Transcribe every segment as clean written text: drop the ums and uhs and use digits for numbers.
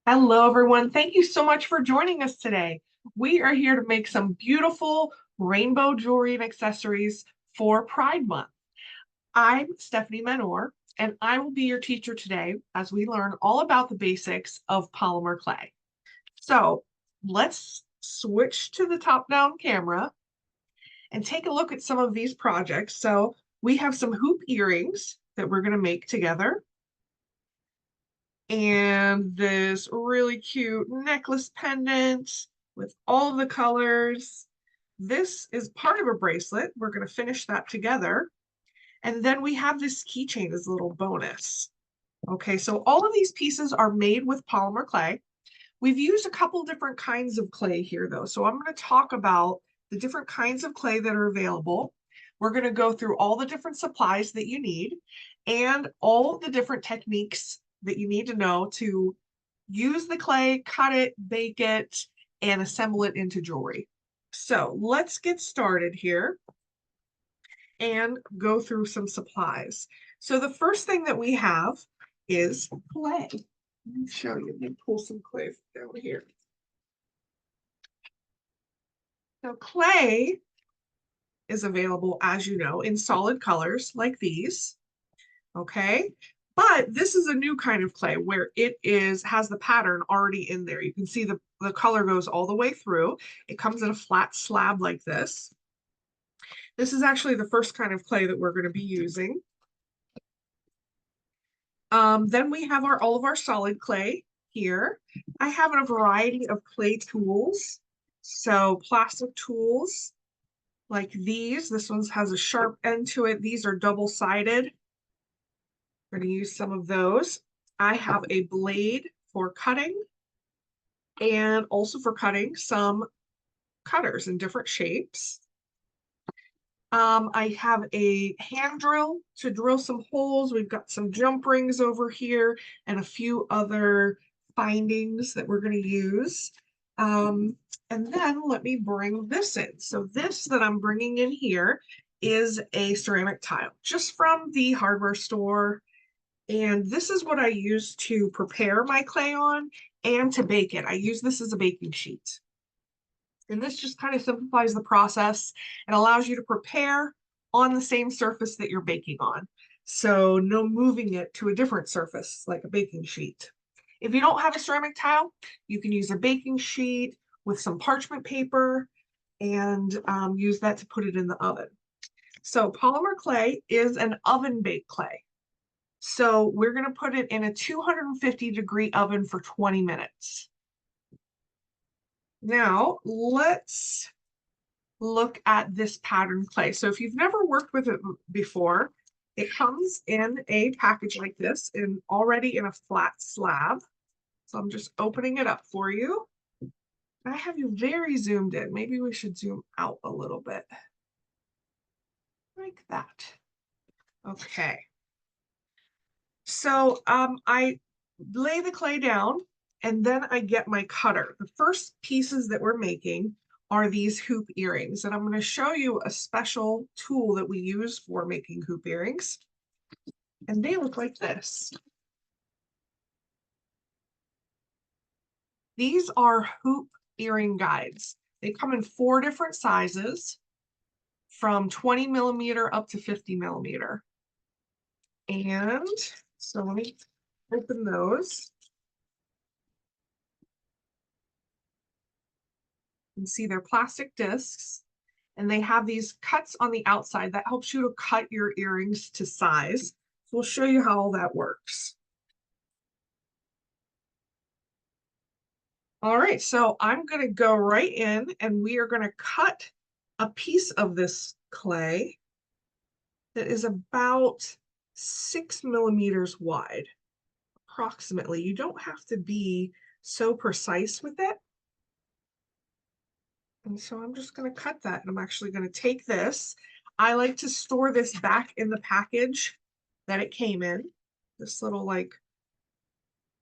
Hello, everyone. Thank you so much for joining us today. We are here to make some beautiful rainbow jewelry and accessories for Pride Month. I'm Stephanie Menor, and I will be your teacher today as we learn all about the basics of polymer clay. So let's switch to the top-down camera and take a look at some of these projects. So we have some hoop earrings that we're going to make together, and this really cute necklace pendant with all of the colors. This is part of a bracelet. We're going to finish that together. And then we have this keychain as a little bonus. Okay, so all of these pieces are made with polymer clay. We've used a couple different kinds of clay here though. So I'm going to talk about the different kinds of clay that are available. We're going to go through all the different supplies that you need and all the different techniques that you need to know to use the clay, cut it, bake it, and assemble it into jewelry. So let's get started here and go through some supplies. So the first thing that we have is clay. Let me show you. Let me pull some clay down here. So clay is available, as you know, in solid colors like these. Okay. But this is a new kind of clay where it has the pattern already in there. You can see the color goes all the way through. It comes in a flat slab like this. This is actually the first kind of clay that we're going to be using. Then we have all of our solid clay here. I have a variety of clay tools. So plastic tools like these. This one has a sharp end to it. These are double-sided. We're going to use some of those. I have a blade for cutting and also for cutting some cutters in different shapes. I have a hand drill to drill some holes. We've got some jump rings over here and a few other findings that we're going to use. And then let me bring this in. So this that I'm bringing in here is a ceramic tile just from the hardware store. And this is what I use to prepare my clay on and to bake it. I use this as a baking sheet. And this just kind of simplifies the process and allows you to prepare on the same surface that you're baking on. So no moving it to a different surface like a baking sheet. If you don't have a ceramic tile, you can use a baking sheet with some parchment paper and use that to put it in the oven. So polymer clay is an oven baked clay. So we're going to put it in a 250-degree oven for 20 minutes. Now let's look at this pattern clay. So if you've never worked with it before, it comes in a package like this and already in a flat slab. So I'm just opening it up for you. I have you very zoomed in. Maybe we should zoom out a little bit. Like that. Okay. So I lay the clay down and then I get my cutter. The first pieces that we're making are these hoop earrings. And I'm going to show you a special tool that we use for making hoop earrings. And they look like this. These are hoop earring guides. They come in 4 different sizes from 20 millimeter up to 50 millimeter. And so let me open those. You can see they're plastic discs and they have these cuts on the outside that helps you to cut your earrings to size. So we'll show you how all that works. All right, so I'm going to go right in and we are going to cut a piece of this clay that is about 6 millimeters wide, approximately. You don't have to be so precise with it. And so I'm just going to cut that. And I'm actually going to take this. I like to store this back in the package that it came in. This little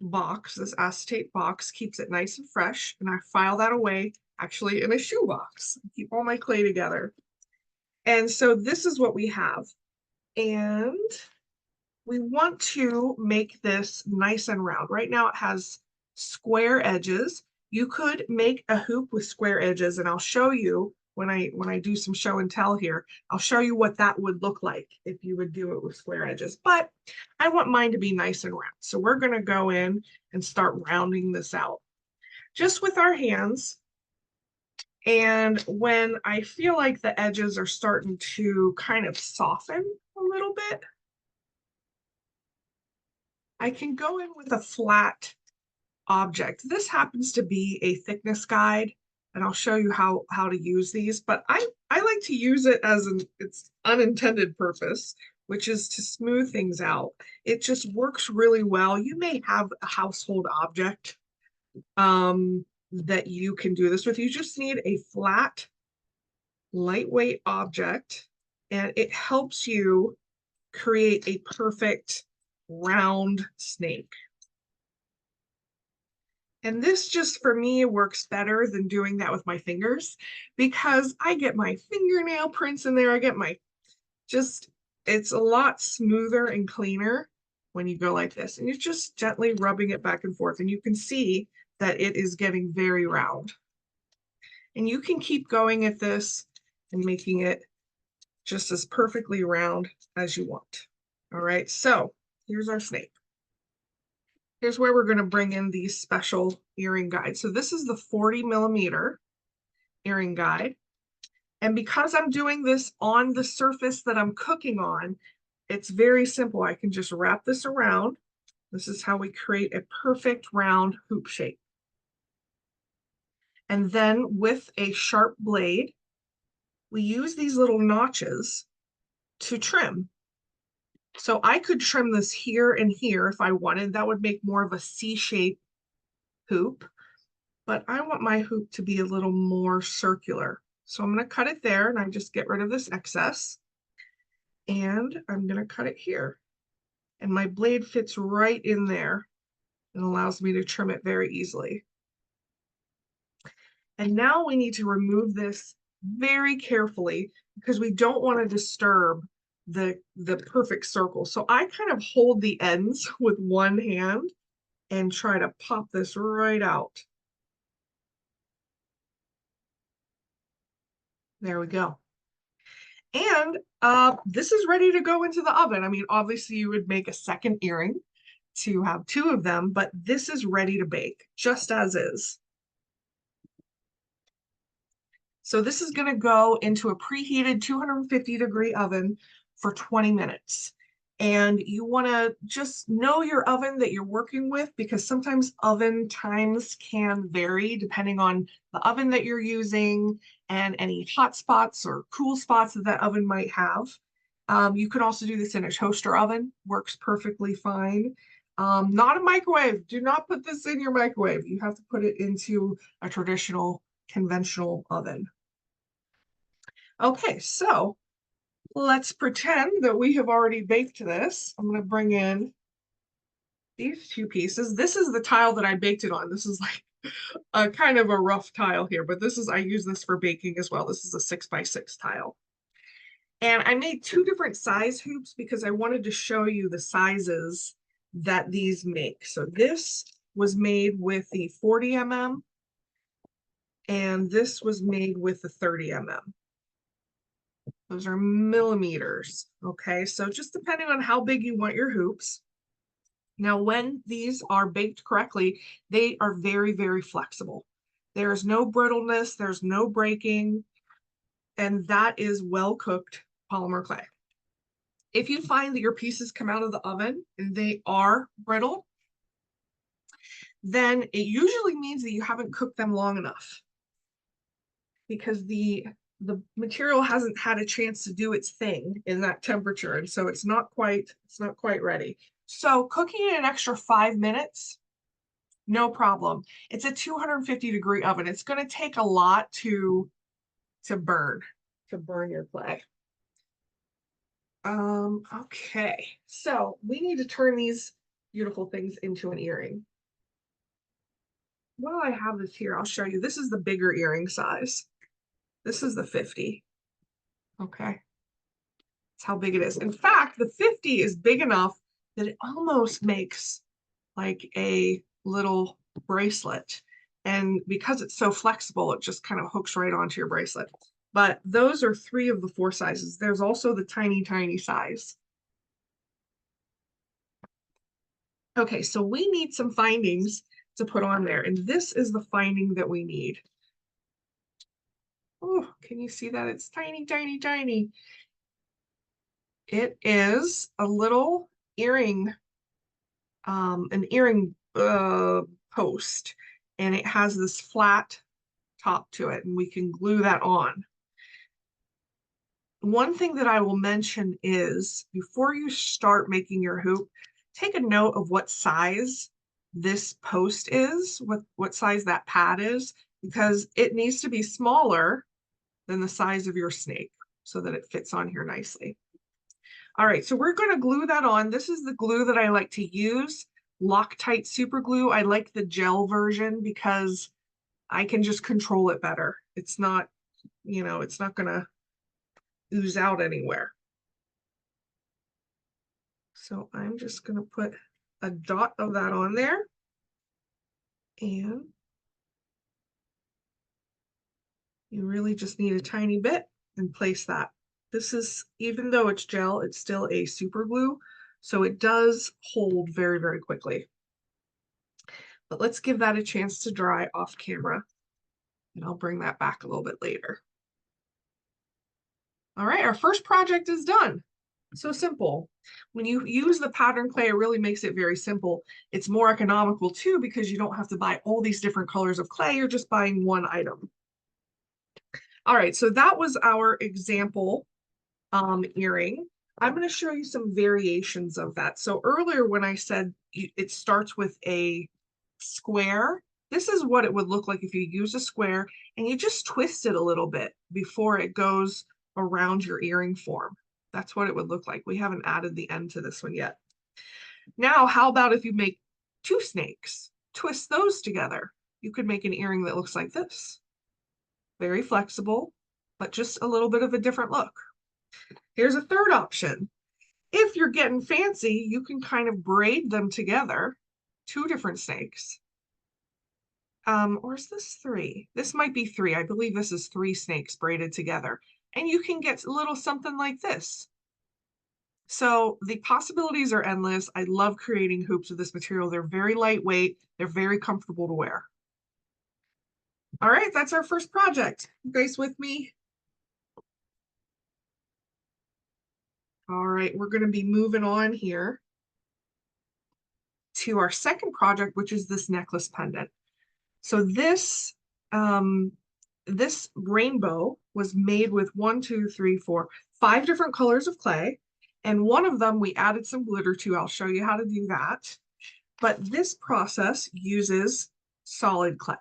box, this acetate box keeps it nice and fresh. And I file that away actually in a shoe box. Keep all my clay together. And so this is what we have. And we want to make this nice and round. Right now it has square edges. You could make a hoop with square edges, and I'll show you when I do some show and tell here, I'll show you what that would look like if you would do it with square edges. But I want mine to be nice and round. So we're going to go in and start rounding this out just with our hands. And when I feel like the edges are starting to kind of soften a little bit, I can go in with a flat object. This happens to be a thickness guide, and I'll show you how to use these, but I like to use it as its unintended purpose, which is to smooth things out. It just works really well. You may have a household object that you can do this with. You just need a flat, lightweight object, and it helps you create a perfect round snake. And this just for me works better than doing that with my fingers because I get my fingernail prints in there. I get my it's a lot smoother and cleaner when you go like this. And you're just gently rubbing it back and forth. And you can see that it is getting very round. And you can keep going at this and making it just as perfectly round as you want. All right, so here's our snake. Here's where we're going to bring in these special earring guides. So this is the 40mm earring guide. And because I'm doing this on the surface that I'm cooking on, it's very simple. I can just wrap this around. This is how we create a perfect round hoop shape. And then with a sharp blade, we use these little notches to trim. So I could trim this here and here if I wanted. That would make more of a C-shape hoop, but I want my hoop to be a little more circular. So I'm going to cut it there, and I just get rid of this excess. And I'm going to cut it here. And my blade fits right in there and allows me to trim it very easily. And now we need to remove this very carefully because we don't want to disturb the perfect circle. So I kind of hold the ends with one hand and try to pop this right out. There we go. And this is ready to go into the oven. I mean, obviously you would make a second earring to have two of them, but this is ready to bake just as is. So this is going to go into a preheated 250-degree oven for 20 minutes. And you want to just know your oven that you're working with because sometimes oven times can vary depending on the oven that you're using and any hot spots or cool spots that oven might have. You can also do this in a toaster oven, works perfectly fine. Not a microwave. Do not put this in your microwave. You have to put it into a traditional conventional oven. Okay, so let's pretend that we have already baked this. I'm going to bring in these two pieces. This is the tile that I baked it on. This is like a kind of a rough tile here, but I use this for baking as well. This is a 6x6 tile. And I made two different size hoops because I wanted to show you the sizes that these make. So this was made with the 40mm and this was made with the 30mm. Those are millimeters, okay? So just depending on how big you want your hoops. Now, when these are baked correctly, they are very, very flexible. There's no brittleness, there's no breaking, and that is well-cooked polymer clay. If you find that your pieces come out of the oven and they are brittle, then it usually means that you haven't cooked them long enough because the material hasn't had a chance to do its thing in that temperature, and so it's not quite ready. So cooking it an extra 5 minutes, no problem. It's a 250-degree oven. It's going to take a lot to burn your clay. Okay, so we need to turn these beautiful things into an earring. While I have this here, I'll show you. This is the bigger earring size. This is the 50. Okay. That's how big it is. In fact, the 50 is big enough that it almost makes like a little bracelet. And because it's so flexible, it just kind of hooks right onto your bracelet. But those are 3 of the 4 sizes. There's also the tiny, tiny size. Okay, so we need some findings to put on there. And this is the finding that we need. Oh, can you see that? It's tiny, tiny, tiny. It is a little earring, an earring post, and it has this flat top to it, and we can glue that on. One thing that I will mention is before you start making your hoop, take a note of what size this post is, what size that pad is, because it needs to be smaller than the size of your snake so that it fits on here nicely. All right, so we're going to glue that on. This is the glue that I like to use, Loctite super glue. I like the gel version because I can just control it better. It's not, you know, it's not going to ooze out anywhere. So I'm just going to put a dot of that on there. And you really just need a tiny bit and place that. This is, even though it's gel, it's still a super glue. So it does hold very, very quickly. But let's give that a chance to dry off camera. And I'll bring that back a little bit later. All right, our first project is done. So simple. When you use the pattern clay, it really makes it very simple. It's more economical too because you don't have to buy all these different colors of clay. You're just buying one item. All right, so that was our example earring. I'm going to show you some variations of that. So earlier when I said it starts with a square, this is what it would look like if you use a square and you just twist it a little bit before it goes around your earring form. That's what it would look like. We haven't added the end to this one yet. Now, how about if you make 2 snakes, twist those together? You could make an earring that looks like this. Very flexible, but just a little bit of a different look. Here's a third option. If you're getting fancy, you can kind of braid them together, 2 different snakes. Or is this 3? This might be 3. I believe this is 3 snakes braided together. And you can get a little something like this. So the possibilities are endless. I love creating hoops with this material. They're very lightweight. They're very comfortable to wear. All right, that's our first project. You guys with me? All right, we're going to be moving on here to our second project, which is this necklace pendant. So this this rainbow was made with 5 different colors of clay, and one of them we added some glitter to. I'll show you how to do that. But this process uses solid clay.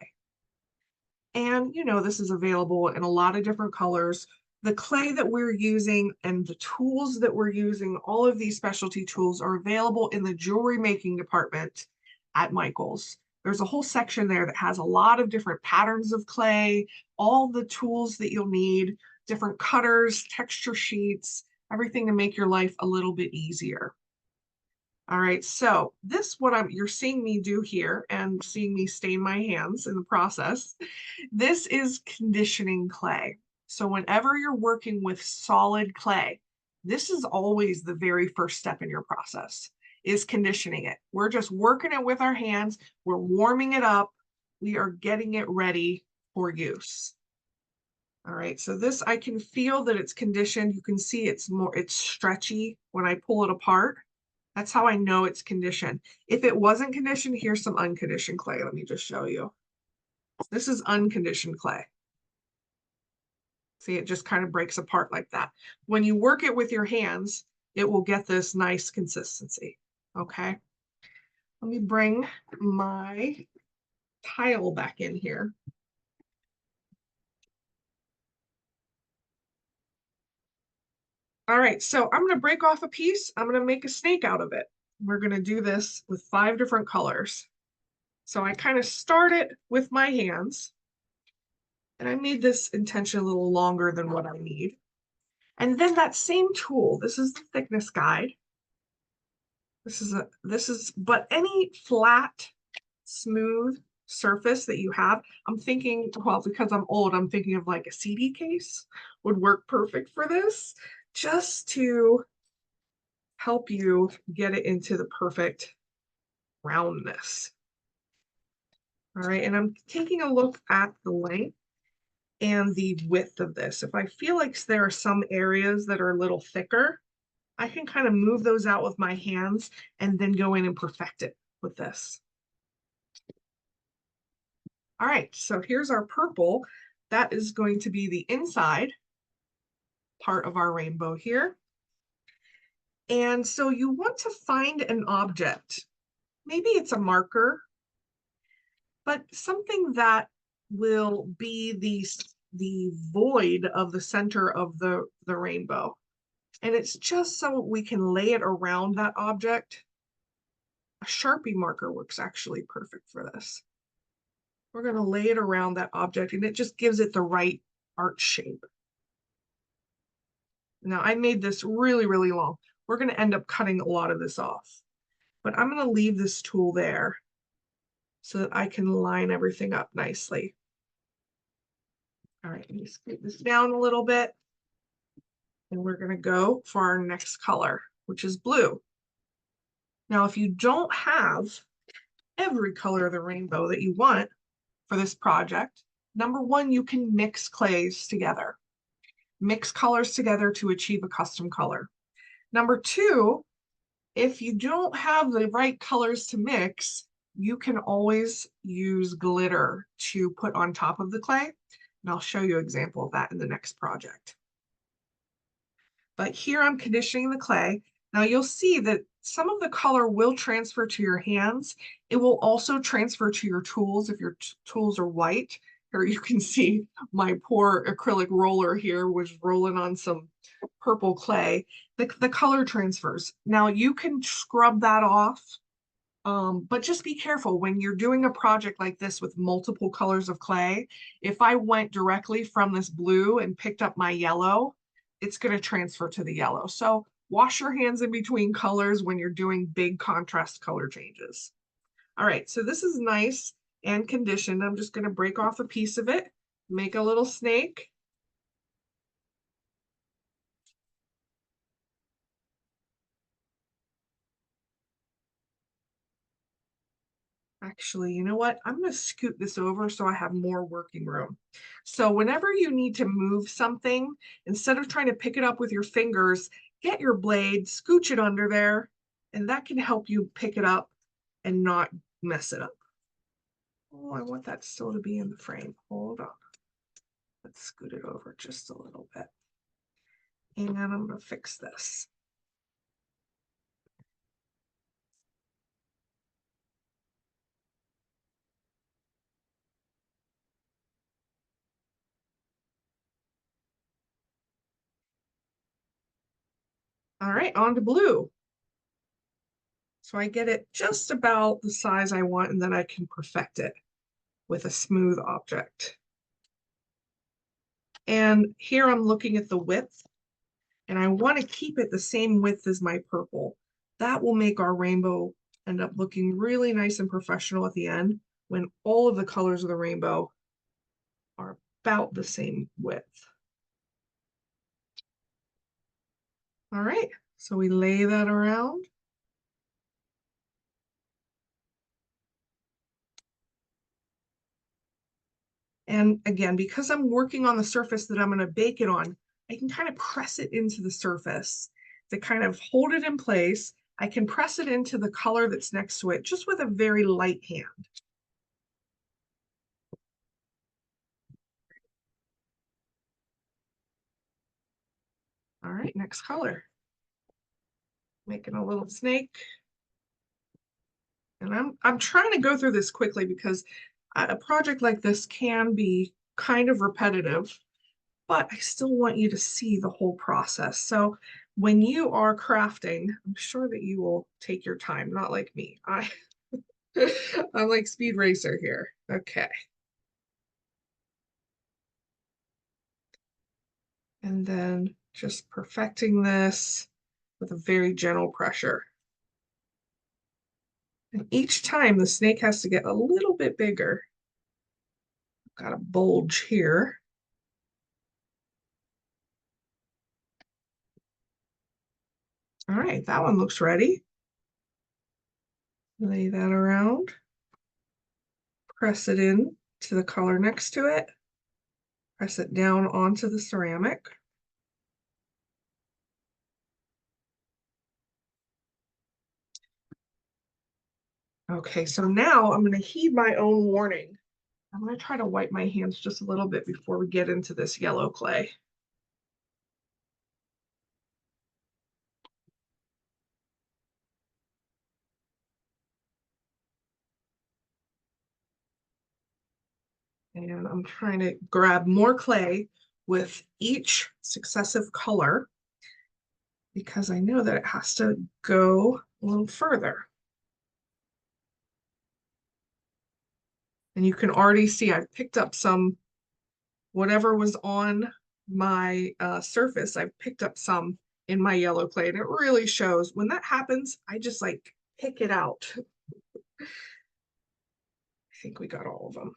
And you know, this is available in a lot of different colors. The clay that we're using and the tools that we're using, all of these specialty tools are available in the jewelry making department at Michael's. There's a whole section there that has a lot of different patterns of clay, all the tools that you'll need, different cutters, texture sheets, everything to make your life a little bit easier. All right, so this you're seeing me do here and seeing me stain my hands in the process. This is conditioning clay. So whenever you're working with solid clay, this is always the very first step in your process, is conditioning it. We're just working it with our hands. We're warming it up. We are getting it ready for use. All right, so this, I can feel that it's conditioned. You can see it's stretchy when I pull it apart. That's how I know it's conditioned. If it wasn't conditioned, here's some unconditioned clay. Let me just show you. This is unconditioned clay. See, it just kind of breaks apart like that. When you work it with your hands, it will get this nice consistency. Okay. Let me bring my tile back in here. All right, so I'm going to break off a piece. I'm going to make a snake out of it. We're going to do this with 5 different colors. So I kind of start it with my hands. And I made this intention a little longer than what I need. And then that same tool, this is the thickness guide. But any flat smooth surface that you have. I'm thinking, well, because I'm old, I'm thinking of like a CD case would work perfect for this, just to help you get it into the perfect roundness. All right, and I'm taking a look at the length and the width of this. If I feel like there are some areas that are a little thicker, I can kind of move those out with my hands and then go in and perfect it with this. All right, so here's our purple. That is going to be the inside part of our rainbow here. And so you want to find an object. Maybe it's a marker, but something that will be the void of the center of the rainbow. And it's just so we can lay it around that object. A Sharpie marker works actually perfect for this. We're going to lay it around that object and it just gives it the right arch shape. Now I made this really, really long. We're going to end up cutting a lot of this off, but I'm going to leave this tool there so that I can line everything up nicely. All right, let me scoot this down a little bit. And we're going to go for our next color, which is blue. Now, if you don't have every color of the rainbow that you want for this project, number one, you can mix clays together. Mix colors together to achieve a custom color. Number two, if you don't have the right colors to mix, you can always use glitter to put on top of the clay. And I'll show you an example of that in the next project. But here I'm conditioning the clay. Now you'll see that some of the color will transfer to your hands. It will also transfer to your tools if your tools are white. Here you can see my poor acrylic roller here was rolling on some purple clay. The color transfers. Now you can scrub that off, but just be careful when you're doing a project like this with multiple colors of clay. If I went directly from this blue and picked up my yellow, it's going to transfer to the yellow. So wash your hands in between colors when you're doing big contrast color changes. All right, so this is nice and conditioned. I'm just going to break off a piece of it, make a little snake. Actually, you know what? I'm going to scoot this over so I have more working room. So whenever you need to move something, instead of trying to pick it up with your fingers, get your blade, scooch it under there, and that can help you pick it up and not mess it up. Oh, I want that still to be in the frame. Hold on. Let's scoot it over just a little bit. And I'm going to fix this. All right, on to blue. So I get it just about the size I want, and then I can perfect it with a smooth object. And here I'm looking at the width, and I want to keep it the same width as my purple. That will make our rainbow end up looking really nice and professional at the end when all of the colors of the rainbow are about the same width. All right, so we lay that around. And again, because I'm working on the surface that I'm going to bake it on, I can kind of press it into the surface to kind of hold it in place. I can press it into the color that's next to it just with a very light hand. All right, next color. Making a little snake. And I'm trying to go through this quickly because a project like this can be kind of repetitive, but I still want you to see the whole process. So when you are crafting, I'm sure that you will take your time, not like me. I'm like Speed Racer here. Okay. And then just perfecting this with a very gentle pressure. And each time the snake has to get a little bit bigger. Got a bulge here. All right, that one looks ready. Lay that around. Press it in to the color next to it. Press it down onto the ceramic. Okay, so now I'm going to heed my own warning. I'm going to try to wipe my hands just a little bit before we get into this yellow clay. And I'm trying to grab more clay with each successive color because I know that it has to go a little further. And you can already see I've picked up some, whatever was on my surface, I've picked up some in my yellow clay, and it really shows. When that happens, I just like pick it out. I think we got all of them.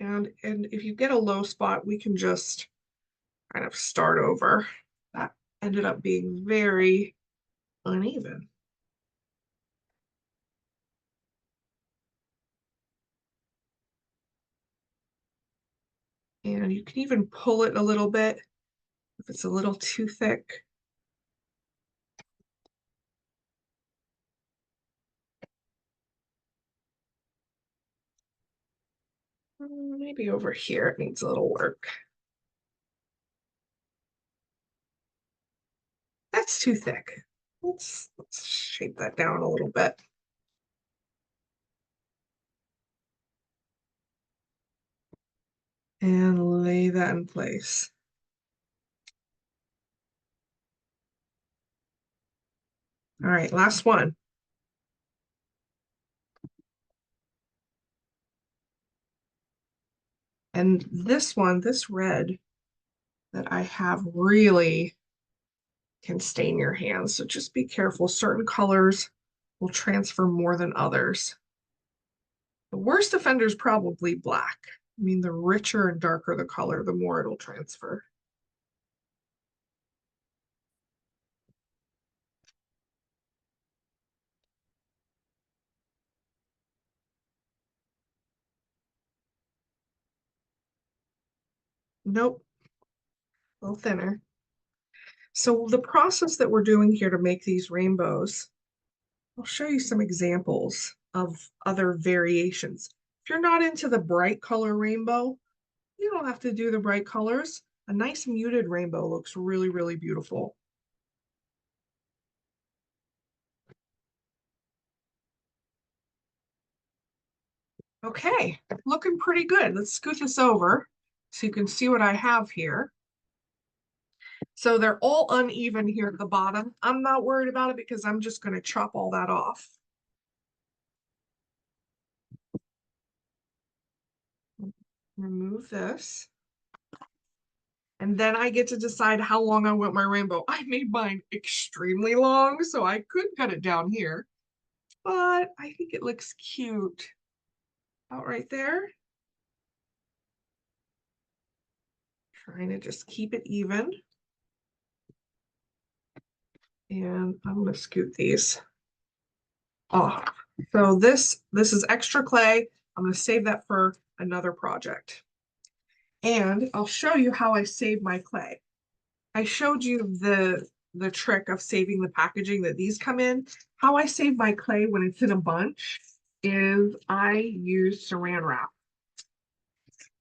And if you get a low spot, we can just kind of start over. That ended up being very uneven. And you can even pull it a little bit if it's a little too thick. Maybe over here it needs a little work. That's too thick. Let's shape that down a little bit. And lay that in place. All right, last one. And this one, this red that I have really can stain your hands. So just be careful. Certain colors will transfer more than others. The worst offender is probably black. I mean, the richer and darker the color, the more it'll transfer. Nope, a little thinner. So the process that we're doing here to make these rainbows, I'll show you some examples of other variations. If you're not into the bright color rainbow, you don't have to do the bright colors. A nice muted rainbow looks really, really beautiful. Okay, looking pretty good. Let's scoot this over so you can see what I have here. So they're all uneven here at the bottom. I'm not worried about it because I'm just going to chop all that off. Remove this. And then I get to decide how long I want my rainbow. I made mine extremely long, so I could cut it down here. But I think it looks cute out right there. Trying to just keep it even. And I'm going to scoot these off. So this is extra clay. I'm going to save that for another project. And I'll show you how I save my clay. I showed you the trick of saving the packaging that these come in. How I save my clay when it's in a bunch is I use saran wrap.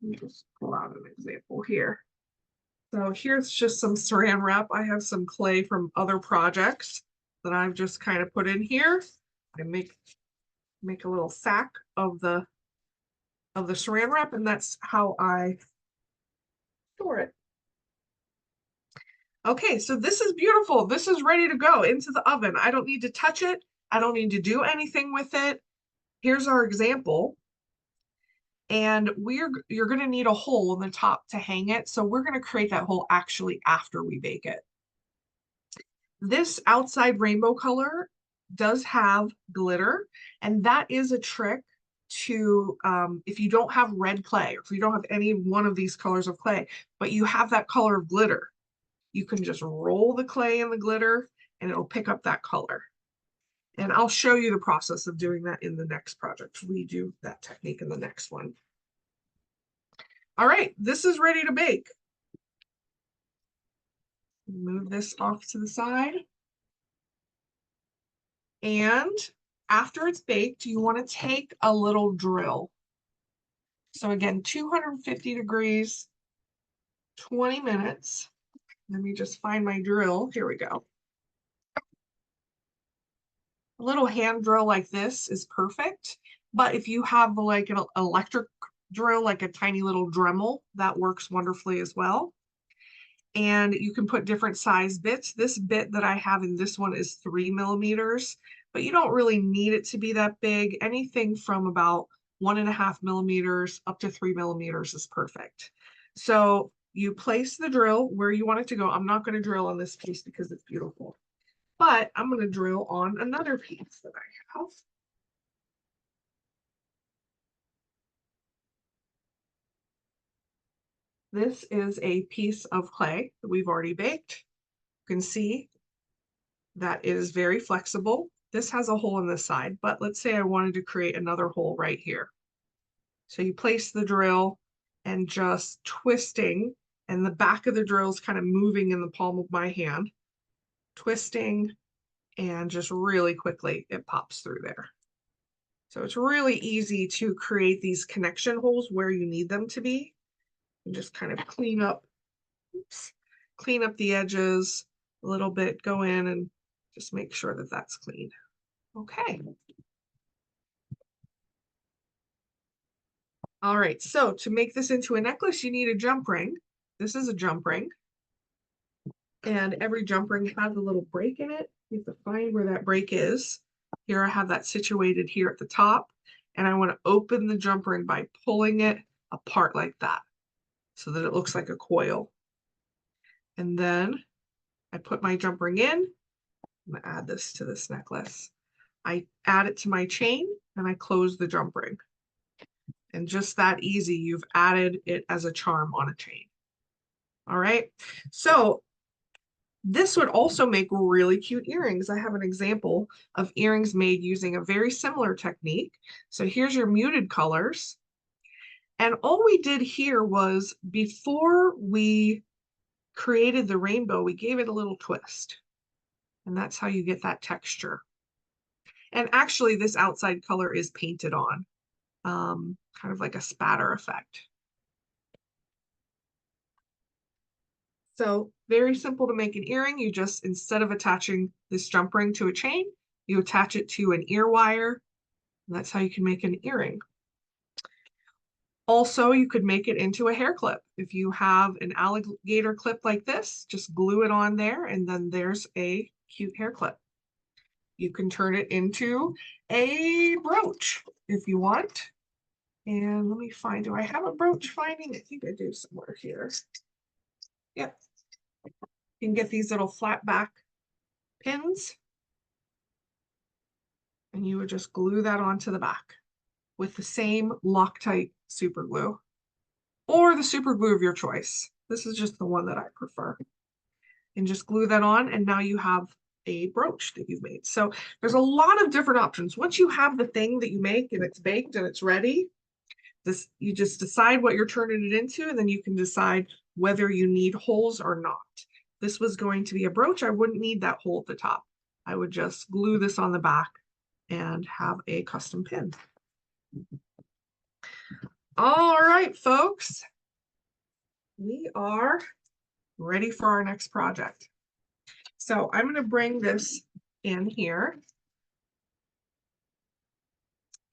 Let me just pull out an example here. So here's just some saran wrap. I have some clay from other projects that I've just kind of put in here. I make a little sack of the saran wrap, and that's how I store it. Okay, so this is beautiful. This is ready to go into the oven. I don't need to touch it. I don't need to do anything with it. Here's our example. And you're going to need a hole in the top to hang it. So we're going to create that hole actually after we bake it. This outside rainbow color does have glitter, and that is a trick to, if you don't have red clay, or if you don't have any one of these colors of clay, but you have that color of glitter, you can just roll the clay in the glitter and it'll pick up that color. And I'll show you the process of doing that in the next project. We do that technique in the next one. All right, this is ready to bake. Move this off to the side. And after it's baked, you want to take a little drill. So again, 250 degrees, 20 minutes. Let me just find my drill. Here we go. A little hand drill like this is perfect. But if you have like an electric drill, like a tiny little Dremel, that works wonderfully as well. And you can put different size bits. This bit that I have in this one is 3 millimeters, but you don't really need it to be that big. Anything from about 1.5 millimeters up to 3 millimeters is perfect. So you place the drill where you want it to go. I'm not going to drill on this piece because it's beautiful, but I'm going to drill on another piece that I have. This is a piece of clay that we've already baked. You can see that is very flexible. This has a hole in this side, but let's say I wanted to create another hole right here. So you place the drill and just twisting, and the back of the drill is kind of moving in the palm of my hand, twisting, and just really quickly it pops through there. So it's really easy to create these connection holes where you need them to be. And just kind of clean up, clean up the edges a little bit, go in and just make sure that that's clean. Okay. All right, so to make this into a necklace, you need a jump ring. This is a jump ring. And every jump ring has a little break in it. You have to find where that break is. Here I have that situated here at the top. And I want to open the jump ring by pulling it apart like that, so that it looks like a coil. And then I put my jump ring in. I'm gonna add this to this necklace. I add it to my chain and I close the jump ring. And just that easy, you've added it as a charm on a chain. All right, so this would also make really cute earrings. I have an example of earrings made using a very similar technique. So here's your muted colors. And all we did here was, before we created the rainbow, we gave it a little twist. And that's how you get that texture. And actually this outside color is painted on, kind of like a spatter effect. So very simple to make an earring. You just, instead of attaching this jump ring to a chain, you attach it to an ear wire. And that's how you can make an earring. Also, you could make it into a hair clip. If you have an alligator clip like this, just glue it on there, and then there's a cute hair clip. You can turn it into a brooch if you want. And let me find, do I have a brooch finding? I think I do somewhere here. Yep. You can get these little flat back pins, and you would just glue that onto the back with the same Loctite super glue, or the super glue of your choice. This is just the one that I prefer. And just glue that on, and now you have a brooch that you've made. So there's a lot of different options. Once you have the thing that you make and it's baked and it's ready, you just decide what you're turning it into, and then you can decide whether you need holes or not. This was going to be a brooch. I wouldn't need that hole at the top. I would just glue this on the back and have a custom pin. All right, folks, we are ready for our next project. So I'm going to bring this in here,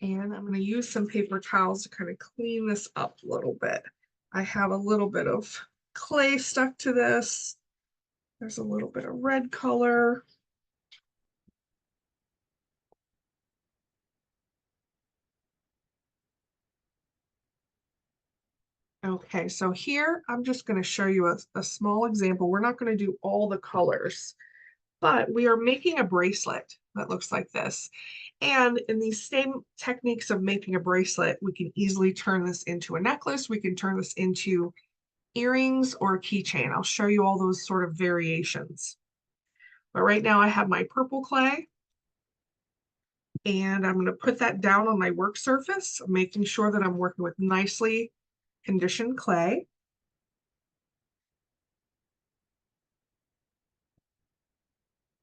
and I'm going to use some paper towels to kind of clean this up a little bit. I have a little bit of clay stuck to this. There's a little bit of red color. Okay, so here I'm just going to show you a small example. We're not going to do all the colors, but we are making a bracelet that looks like this. And in these same techniques of making a bracelet, we can easily turn this into a necklace. We can turn this into earrings or a keychain. I'll show you all those sort of variations. But right now I have my purple clay, and I'm going to put that down on my work surface, making sure that I'm working with nicely conditioned clay.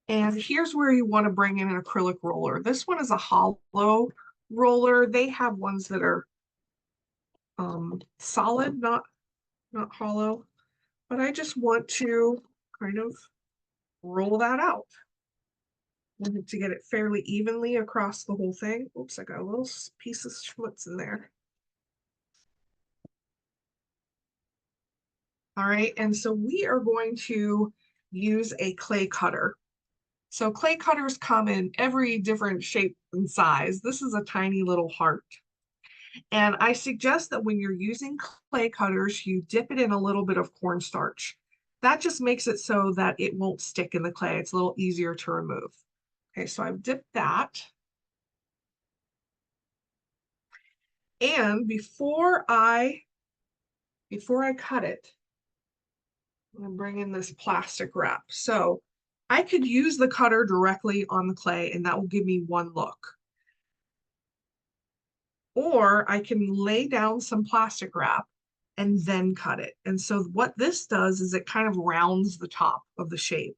And here's where you want to bring in an acrylic roller. This one is a hollow roller. They have ones that are solid, not hollow. But I just want to kind of roll that out. Want to get it fairly evenly across the whole thing. Oops, I got a little piece of schmutz in there. All right, and so we are going to use a clay cutter. So clay cutters come in every different shape and size. This is a tiny little heart. And I suggest that when you're using clay cutters, you dip it in a little bit of cornstarch. That just makes it so that it won't stick in the clay. It's a little easier to remove. Okay, so I've dipped that. And before I cut it, I'm gonna bring in this plastic wrap. So I could use the cutter directly on the clay and that will give me one look. Or I can lay down some plastic wrap and then cut it. And so what this does is it kind of rounds the top of the shape.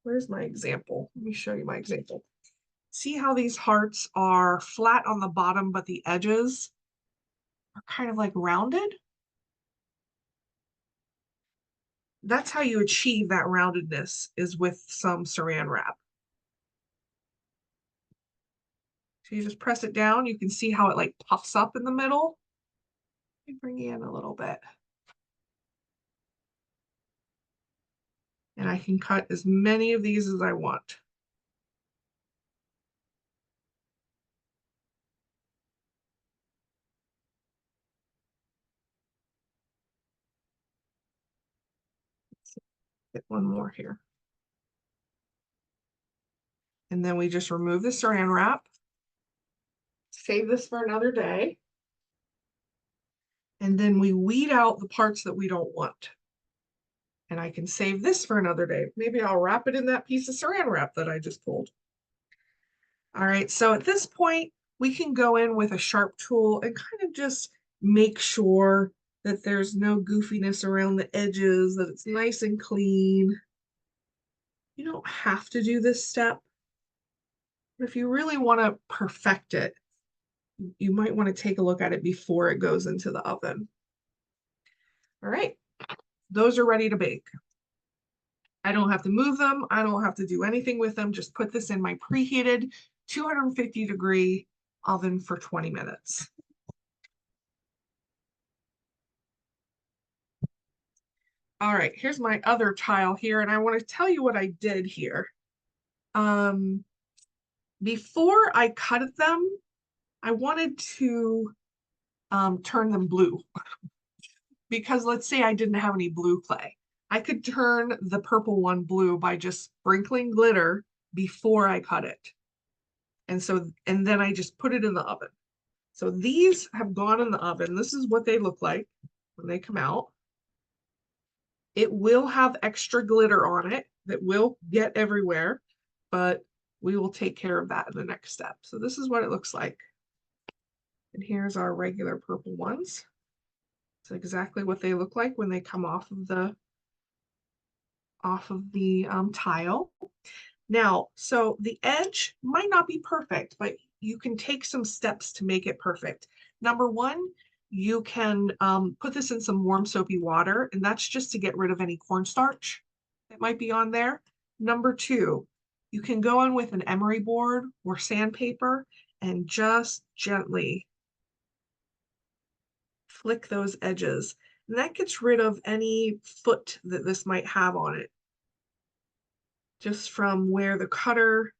Where's my example? Let me show you my example. See how these hearts are flat on the bottom, but the edges are kind of like rounded? That's how you achieve that roundedness, is with some saran wrap. So you just press it down. You can see how it like puffs up in the middle. Let me bring you in a little bit. And I can cut as many of these as I want. Get one more here. And then we just remove the saran wrap. Save this for another day. And then we weed out the parts that we don't want. And I can save this for another day. Maybe I'll wrap it in that piece of saran wrap that I just pulled. All right, so at this point, we can go in with a sharp tool and kind of just make sure that there's no goofiness around the edges, that it's nice and clean. You don't have to do this step, but if you really want to perfect it, you might want to take a look at it before it goes into the oven. All right, those are ready to bake. I don't have to move them. I don't have to do anything with them. Just put this in my preheated 250-degree oven for 20 minutes. All right, here's my other tile here, and I want to tell you what I did here. Before I cut them, I wanted to turn them blue because let's say I didn't have any blue clay. I could turn the purple one blue by just sprinkling glitter before I cut it. And then I just put it in the oven. So these have gone in the oven. This is what they look like when they come out. It will have extra glitter on it that will get everywhere, but we will take care of that in the next step. So this is what it looks like. And here's our regular purple ones. It's exactly what they look like when they come off of the tile. Now, so the edge might not be perfect, but you can take some steps to make it perfect. Number one, you can put this in some warm soapy water, and that's just to get rid of any cornstarch that might be on there. Number two, you can go in with an emery board or sandpaper and just gently flick those edges. And that gets rid of any foot that this might have on it, just from where the cutter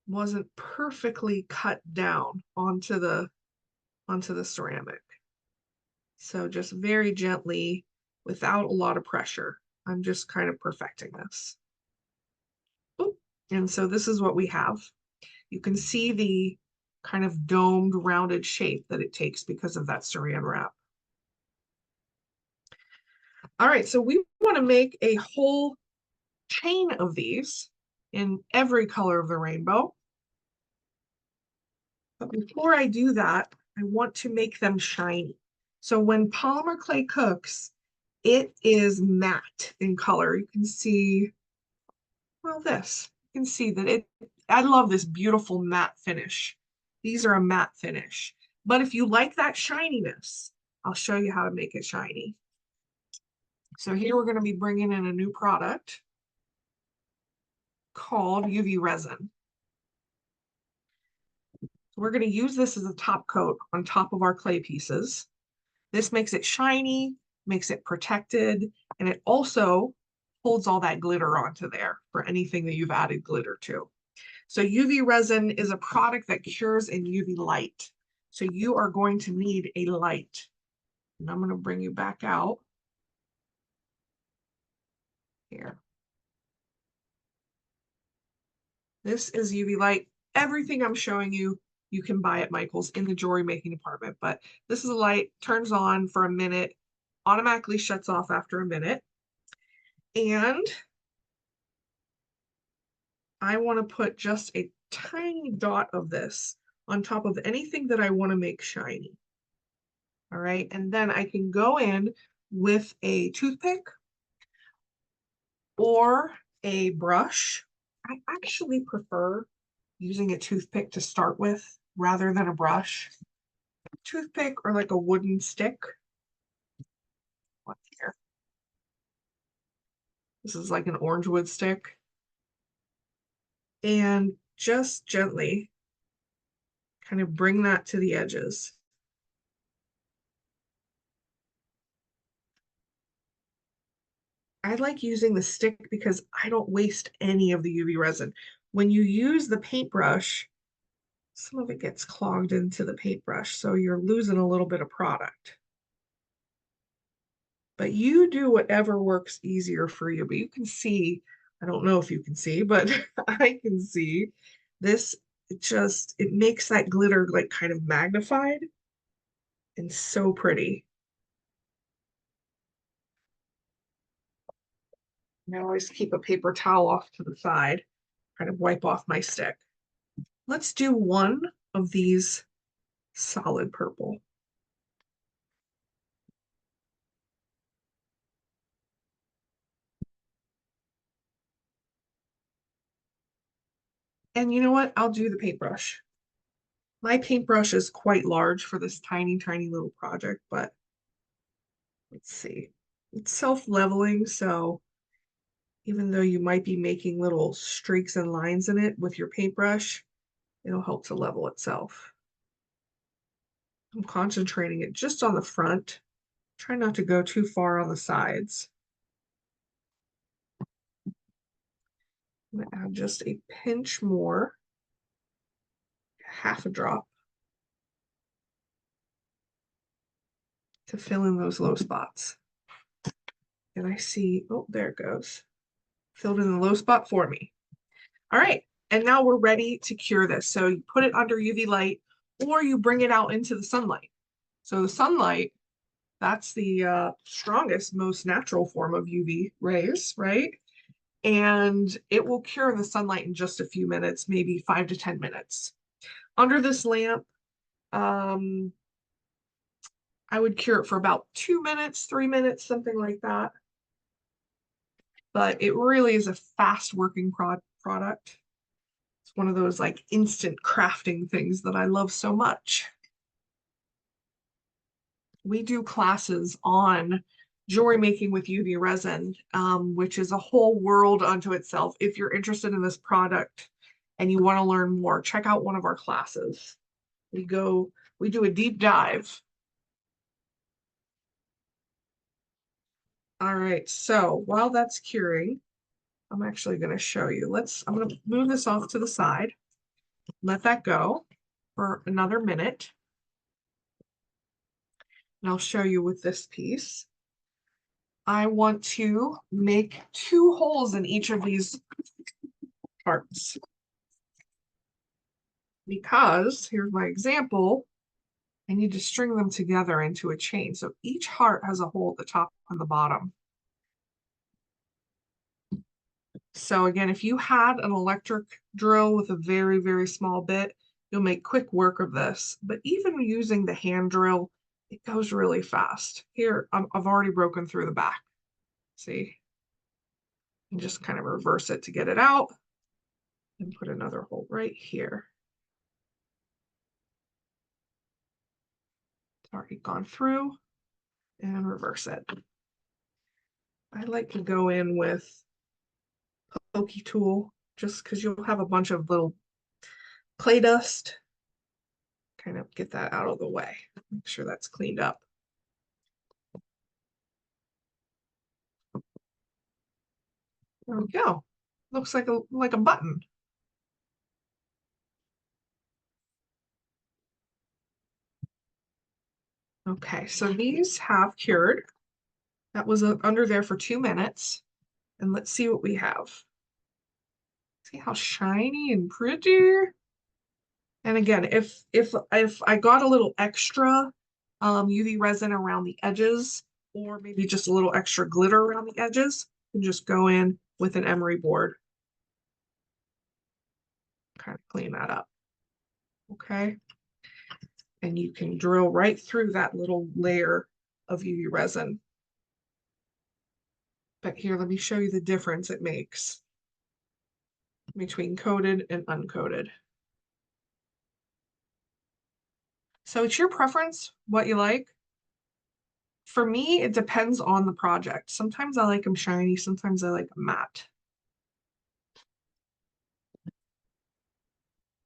wasn't perfectly cut down onto the ceramic. So just very gently, without a lot of pressure. I'm just kind of perfecting this. And so this is what we have. You can see the kind of domed, rounded shape that it takes because of that saran wrap. All right, so we want to make a whole chain of these in every color of the rainbow. But before I do that, I want to make them shiny. So when polymer clay cooks, it is matte in color. You can see, well, this. You can see that I love this beautiful matte finish. These are a matte finish. But if you like that shininess, I'll show you how to make it shiny. So here we're going to be bringing in a new product called UV resin. So we're going to use this as a top coat on top of our clay pieces. This makes it shiny, makes it protected, and it also holds all that glitter onto there for anything that you've added glitter to. So UV resin is a product that cures in UV light. So you are going to need a light. And I'm going to bring you back out here. This is UV light. Everything I'm showing you, you can buy at Michael's in the jewelry making department. But this is a light, turns on for a minute, automatically shuts off after a minute. And I want to put just a tiny dot of this on top of anything that I want to make shiny. All right, and then I can go in with a toothpick or a brush. I actually prefer using a toothpick to start with rather than a brush. Toothpick or like a wooden stick. Here. This is like an orange wood stick. And just gently kind of bring that to the edges. I like using the stick because I don't waste any of the UV resin. When you use the paintbrush, some of it gets clogged into the paintbrush, so you're losing a little bit of product. But you do whatever works easier for you. But you can see, I don't know if you can see, but I can see this. It makes that glitter like kind of magnified and so pretty. And I always keep a paper towel off to the side, kind of wipe off my stick. Let's do one of these solid purple. And you know what? I'll do the paintbrush. My paintbrush is quite large for this tiny, tiny little project, but let's see. It's self-leveling, so even though you might be making little streaks and lines in it with your paintbrush, it'll help to level itself. I'm concentrating it just on the front. Try not to go too far on the sides. I'm going to add just a pinch more, half a drop, to fill in those low spots. And I see, oh, there it goes. Filled in the low spot for me. All right, and now we're ready to cure this. So you put it under UV light or you bring it out into the sunlight. So the sunlight, that's the strongest, most natural form of UV rays, right? And it will cure in the sunlight in just a few minutes, maybe 5 to 10 minutes. Under this lamp, I would cure it for about 2 minutes, 3 minutes, something like that. But it really is a fast working product. It's one of those like instant crafting things that I love so much. We do classes on jewelry making with UV resin, which is a whole world unto itself. If you're interested in this product and you want to learn more, check out one of our classes. We do a deep dive. All right, so while that's curing, I'm actually going to show you. I'm going to move this off to the side, let that go for another minute. And I'll show you with this piece. I want to make 2 holes in each of these hearts. Because, here's my example, I need to string them together into a chain. So each heart has a hole at the top and the bottom. So again, if you had an electric drill with a very, very small bit, you'll make quick work of this. But even using the hand drill, it goes really fast. Here, I've already broken through the back. See? And just kind of reverse it to get it out and put another hole right here. It's already gone through and reverse it. I like to go in with pokey tool just because you'll have a bunch of little clay dust. Kind of get that out of the way. Make sure that's cleaned up. There we go. Looks like a button. Okay, so these have cured. That was under there for 2 minutes. And let's see what we have. See how shiny and pretty? And again, if I got a little extra UV resin around the edges, or maybe just a little extra glitter around the edges, you can just go in with an emery board. Kind of clean that up. Okay. And you can drill right through that little layer of UV resin. But here, let me show you the difference it makes between coated and uncoated. So it's your preference, what you like. For me, it depends on the project. Sometimes I like them shiny, sometimes I like them matte.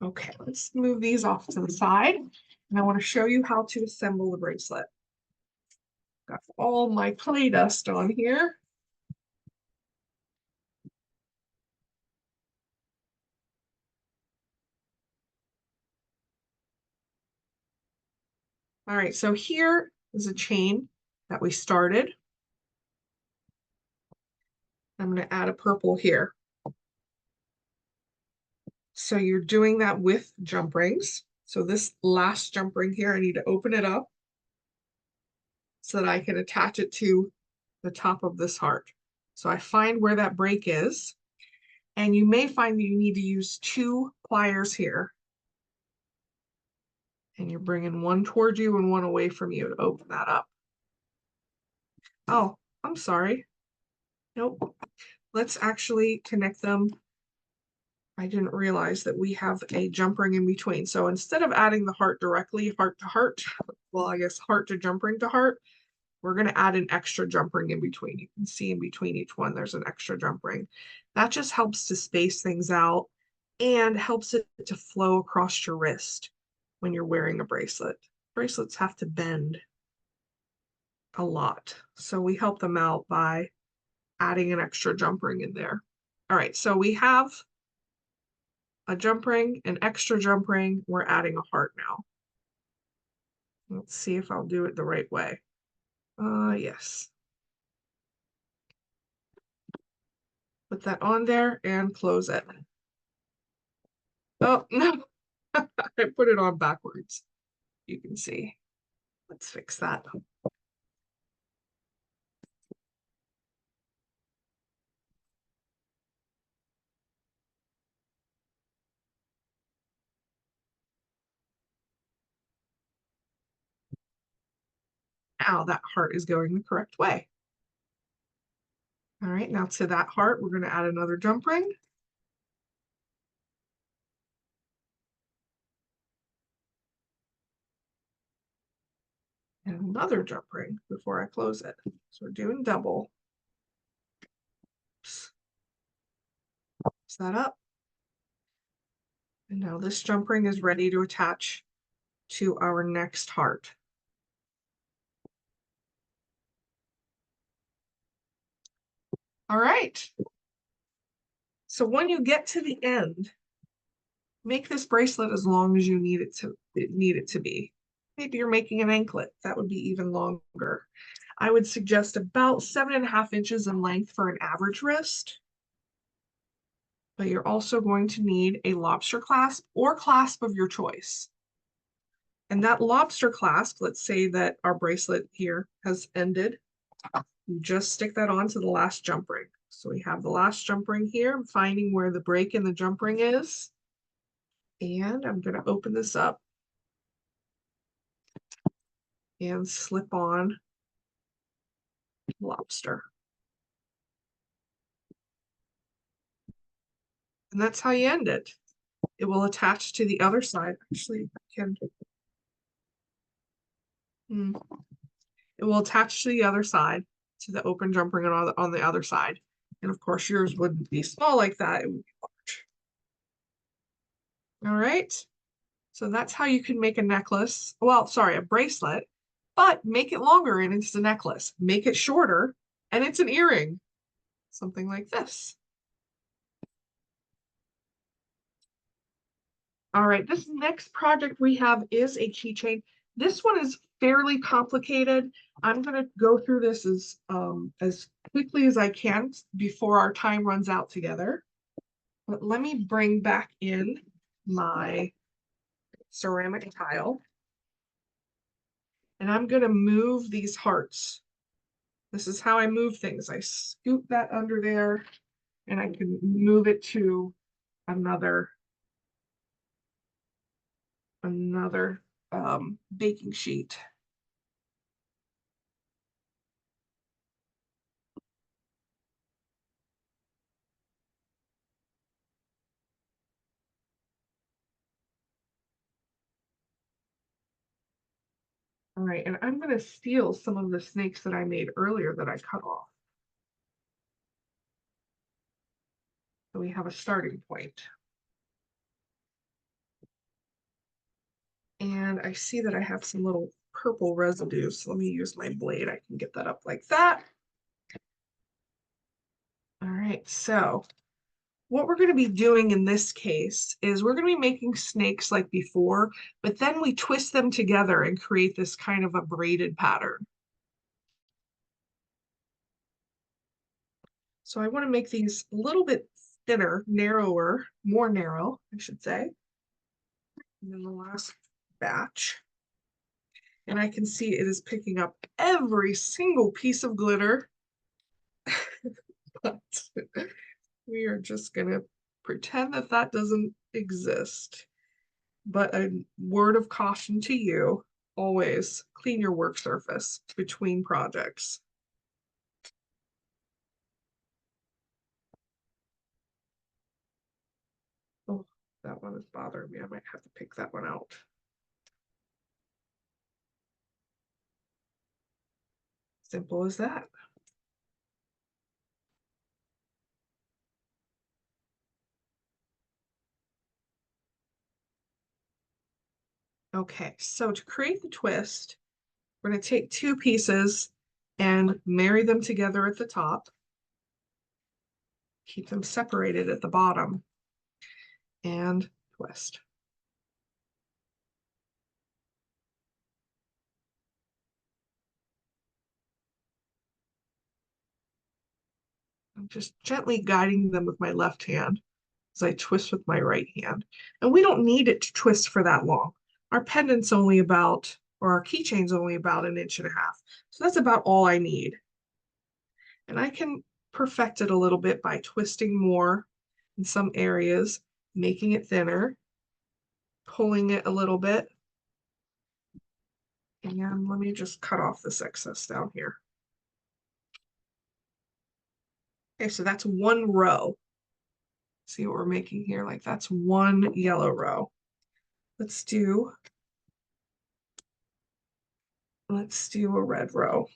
Okay, let's move these off to the side. And I want to show you how to assemble the bracelet. Got all my clay dust on here. All right, so here is a chain that we started. I'm going to add a purple here. So you're doing that with jump rings. So this last jump ring here, I need to open it up so that I can attach it to the top of this heart. So I find where that break is, and you may find that you need to use 2 pliers here. And you're bringing one toward you and one away from you to open that up. Oh, I'm sorry. Nope. Let's actually connect them. I didn't realize that we have a jump ring in between. So instead of adding the heart directly, heart to heart, well, I guess heart to jump ring to heart, we're going to add an extra jump ring in between. You can see in between each one, there's an extra jump ring. That just helps to space things out and helps it to flow across your wrist when you're wearing a bracelet. Bracelets have to bend a lot. So we help them out by adding an extra jump ring in there. All right, so we have a jump ring, an extra jump ring. We're adding a heart now. Let's see if I'll do it the right way. Yes. Put that on there and close it. Oh, no. I put it on backwards. You can see. Let's fix that. Now that heart is going the correct way. All right, now to that heart, we're going to add another jump ring. And another jump ring before I close it. So we're doing double. Oops. Close that up. And now this jump ring is ready to attach to our next heart. All right. So when you get to the end, make this bracelet as long as you need it to be. Maybe you're making an anklet, that would be even longer. I would suggest about 7.5 inches in length for an average wrist. but you're also going to need a lobster clasp or clasp of your choice. And that lobster clasp, let's say that our bracelet here has ended. You just stick that onto the last jump ring. So we have the last jump ring here. I'm finding where the break in the jump ring is. And I'm going to open this up and slip on lobster. And that's how you end it. It will attach to the other side. Actually, I can. It will attach to the other side, to the open jump ring on the other side. And of course, yours wouldn't be small like that. It would be large. All right. So that's how you can make a necklace. Well, sorry, a bracelet, but make it longer and it's a necklace. Make it shorter and it's an earring. Something like this. All right, this next project we have is a keychain. This one is fairly complicated. I'm going to go through this as quickly as I can before our time runs out together. But let me bring back in my ceramic tile. And I'm going to move these hearts. This is how I move things. I scoop that under there and I can move it to another baking sheet. All right, and I'm going to steal some of the snakes that I made earlier that I cut off. So we have a starting point. And I see that I have some little purple residue, so let me use my blade. I can get that up like that. All right, so what we're going to be doing in this case is we're going to be making snakes like before, but then we twist them together and create this kind of a braided pattern. So I want to make these a little bit thinner, narrower, more narrow, I should say. And then the last batch. And I can see it is picking up every single piece of glitter. But we are just going to pretend that that doesn't exist. But a word of caution to you, always clean your work surface between projects. Oh, that one is bothering me. I might have to pick that one out. Simple as that. Okay, so to create the twist, we're going to take two pieces and marry them together at the top. Keep them separated at the bottom and twist. I'm just gently guiding them with my left hand as I twist with my right hand. And we don't need it to twist for that long. Our pendant's only about, or our keychain's only about 1.5 inches. So that's about all I need. And I can perfect it a little bit by twisting more in some areas, making it thinner, pulling it a little bit. And let me just cut off this excess down here. Okay, so that's one row. See what we're making here? Like that's one yellow row. Let's do a red row.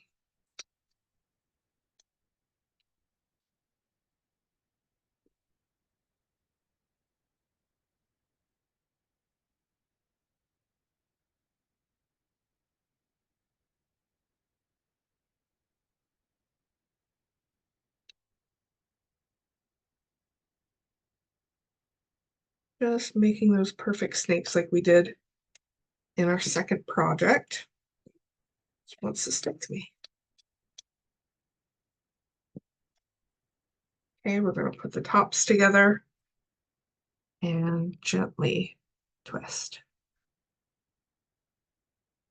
Just making those perfect snakes like we did in our second project. Just wants to stick to me. Okay, we're going to put the tops together and gently twist.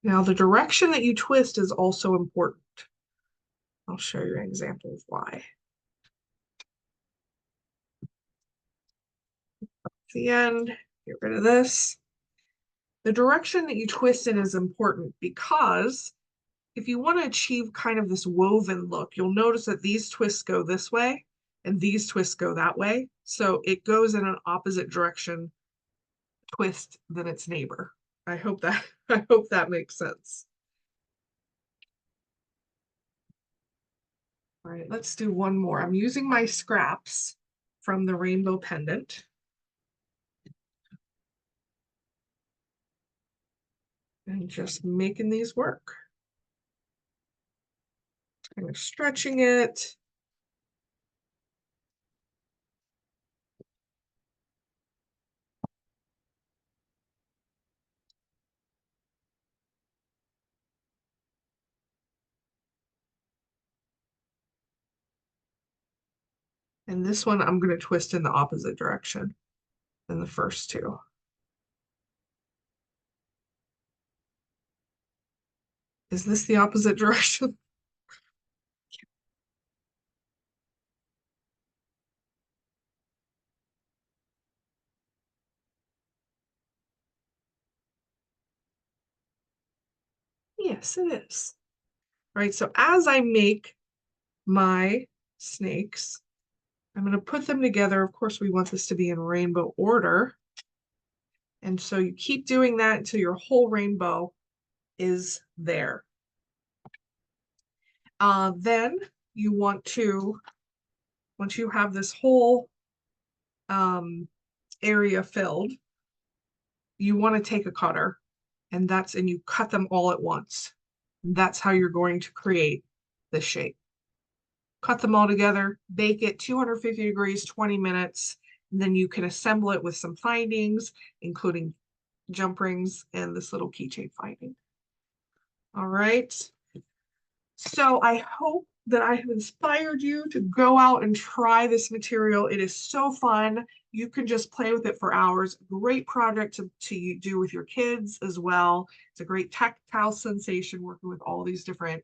Now the direction that you twist is also important. I'll show you an example of why. At the end, get rid of this. The direction that you twist in is important because if you want to achieve kind of this woven look, you'll notice that these twists go this way and these twists go that way. So it goes in an opposite direction twist than its neighbor. I hope that makes sense. All right, let's do one more. I'm using my scraps from the rainbow pendant. And just making these work. Kind of stretching it. And this one I'm going to twist in the opposite direction than the first two. Is this the opposite direction? Yes, it is. All right, so as I make my snakes, I'm going to put them together. Of course, we want this to be in rainbow order. And so you keep doing that until your whole rainbow is there. Then you want to, once you have this whole area filled, you want to take a cutter and you cut them all at once. That's how you're going to create this shape. Cut them all together, bake it 250 degrees, 20 minutes, and then you can assemble it with some findings, including jump rings and this little keychain finding. All right. So I hope that I have inspired you to go out and try this material. It is so fun. You can just play with it for hours. Great project to do with your kids as well. It's a great tactile sensation working with all these different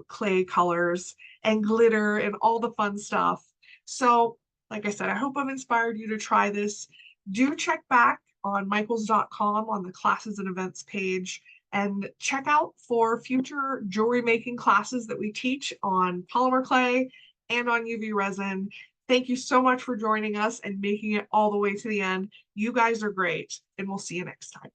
clay colors and glitter and all the fun stuff. So like I said, I hope I've inspired you to try this. Do check back on michaels.com on the classes and events page and check out for future jewelry making classes that we teach on polymer clay and on UV resin. Thank you so much for joining us and making it all the way to the end. You guys are great, and we'll see you next time.